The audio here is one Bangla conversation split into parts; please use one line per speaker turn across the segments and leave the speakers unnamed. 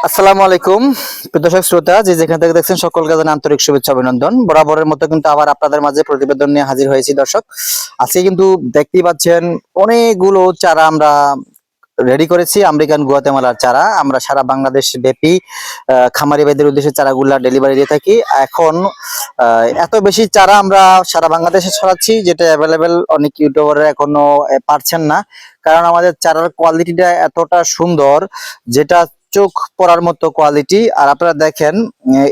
আসসালামু আলাইকুম প্রিয় দর্শক শ্রোতা, যে যেখান থেকে দেখছেন সকলকে জানাই আন্তরিক শুভেচ্ছা অভিনন্দন। বরাবরের মতো কিন্তু আবার আপনাদের মাঝে প্রতিবেদন নিয়ে হাজির হয়েছি দর্শক। আজকে কিন্তু দেখতেই পাচ্ছেন অনেকগুলো চারা আমরা রেডি করেছি। আমেরিকান গুয়াতেমালার চারা আমরা সারা বাংলাদেশ ব্যাপী খামারি ভাইদের উদ্দেশ্যে চারাগুলা ডেলিভারি দিয়ে থাকি। এখন এত বেশি চারা আমরা সারা বাংলাদেশে ছড়াচ্ছি, যেটা অ্যাভেলেবেল অনেক ইউটিউবাররা এখনো পারছেন না, কারণ আমাদের চারার কোয়ালিটিটা এতটা সুন্দর, যেটা চোখ পড়ার মতো কোয়ালিটি। আর আপনারা দেখেন,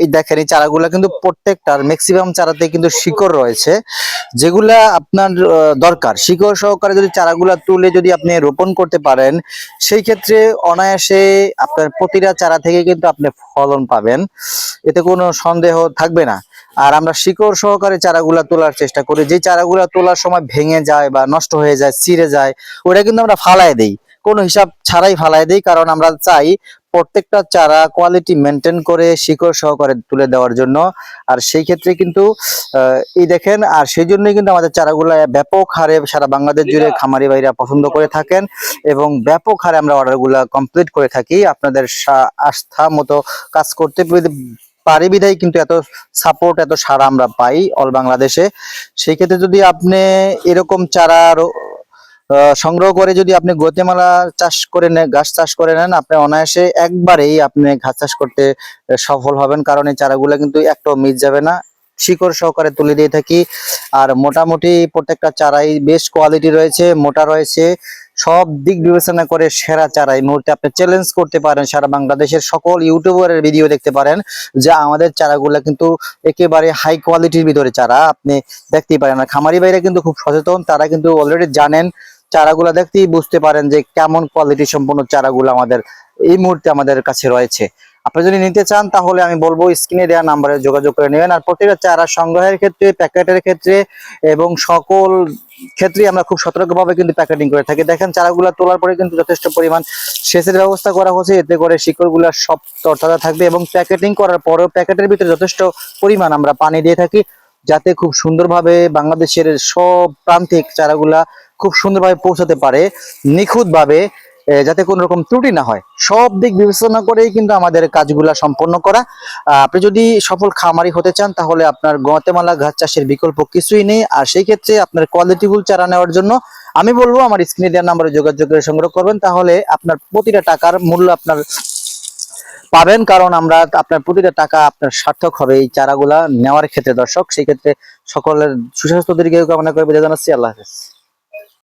এই চারাগুলা কিন্তু প্রত্যেকটার ম্যাক্সিমাম চারাতে কিন্তু শিকড় রয়েছে, যেগুলা আপনার দরকার। শিকড় সহকারে যদি চারাগুলা তুলে যদি আপনি রোপণ করতে পারেন, সেই ক্ষেত্রে অনায়াসে আপনার প্রতিটা চারা থেকে কিন্তু আপনি ফলন পাবেন, এতে কোনো সন্দেহ থাকবে না। আর আমরা শিকড় সহকারে চারাগুলা তোলার চেষ্টা করি। যে চারাগুলা তোলার সময় ভেঙে যায় বা নষ্ট হয়ে যায়, ছিঁড়ে যায়, ওটা কিন্তু আমরা ফালাই দেই, কোনো হিসাব ছাড়াই ফালাই দেই, কারণ আমরা চাই প্রত্যেকটা চারা কোয়ালিটি মেনটেন করে শিকড় সহকারে তুলে দেওয়ার জন্য। আর সেই ক্ষেত্রে কিন্তু এই দেখেন, আর সেই জন্যই কিন্তু আমাদের চারাগুলা ব্যাপক হারে সারা বাংলাদেশ জুড়ে খামারি ভাইরা পছন্দ করে থাকেন, এবং ব্যাপক হারে আমরা অর্ডারগুলা কমপ্লিট করে থাকি। আপনাদের আস্থা মতো কাজ করতে পারি বিধায় কিন্তু এত সাপোর্ট, এত সাড়া আমরা পাই অল বাংলাদেশে। সেই ক্ষেত্রে যদি আপনি এরকম চারা সংগ্রহ করে যদি আপনি গুয়াতেমালা চাষ করে নেন, গাছ চাষ করে নেন, আপনি অনায়াসে একবারেই আপনি গাছ চাষ করতে সফল হবেন, কারণ এই চারাগুলো কিন্তু একটাও মিস যাবে না, শিকড় সহকারে তুলে দিয়ে থাকি। আর মোটামুটি প্রত্যেকটা চারাই বেশ কোয়ালিটি রয়েছে, মোটা রয়েছে, সব দিক বিবেচনা করে সেরা চারা। এই মুহূর্তে আপনি চ্যালেঞ্জ করতে পারেন, সারা বাংলাদেশের সকল ইউটিউবারের ভিডিও দেখতে পারেন যে আমাদের চারাগুলা কিন্তু একেবারে হাই কোয়ালিটির ভিতরে চারা আপনি দেখতেই পারেন। আর খামারি ভাইরা কিন্তু খুব সচেতন, তারা কিন্তু অলরেডি জানেন, চারাগুলা দেখতেই বুঝতে পারেন যে কেমন কোয়ালিটি সম্পন্ন চারাগুলো আমাদের এই মুহূর্তে আমাদের কাছে রয়েছে। আপনি যদি নিতে চান তাহলে আমি বলবো স্ক্রিনে দেওয়া নাম্বারে যোগাযোগ করে নেবেন। আর প্রত্যেকটা চারা সংগ্রহের ক্ষেত্রে, প্যাকেটের ক্ষেত্রে এবং সকল ক্ষেত্রে আমরা খুব সতর্কভাবে কিন্তু প্যাকেটিং করে থাকি। দেখেন, চারাগুলা তোলার পরে কিন্তু যথেষ্ট পরিমাণ সেচের ব্যবস্থা করা হচ্ছে, এতে করে শিকড়গুলা সব তরতাজা থাকবে, এবং প্যাকেটিং করার পরেও প্যাকেটের ভিতরে যথেষ্ট পরিমাণ আমরা পানি দিয়ে থাকি, যাতে খুব সুন্দরভাবে বাংলাদেশের সব প্রান্তিক চারাগুলা খুব সুন্দরভাবে পৌঁছাতে পারে, নিখুঁতভাবে, যাতে কোনো রকম ত্রুটি না হয়। সব দিক বিবেচনা করেই কিন্তু আমাদের কাজগুলা সম্পন্ন করা। আপনি যদি সফল খামারি হতে চান তাহলে আপনার গুয়াতেমালা গাছ চাষের বিকল্প কিছুই নেই। আর সেই ক্ষেত্রে আপনার কোয়ালিটিফুল চারা নেওয়ার জন্য আমি বলবো আমার স্ক্রিনে দেওয়া নাম্বারে যোগাযোগ করে সংগ্রহ করবেন, তাহলে আপনার প্রতিটা টাকার মূল্য আপনার পাবেন, কারণ আমরা আপনার প্রতিটা টাকা আপনার সার্থক হবে এই চারাগুলা নেওয়ার ক্ষেত্রে। দর্শক, সেই ক্ষেত্রে সকলের সুস্বাস্থ্য দীর্ঘায়ু কামনা করে বিদায় জানাচ্ছি। আল্লাহ হাফেজ।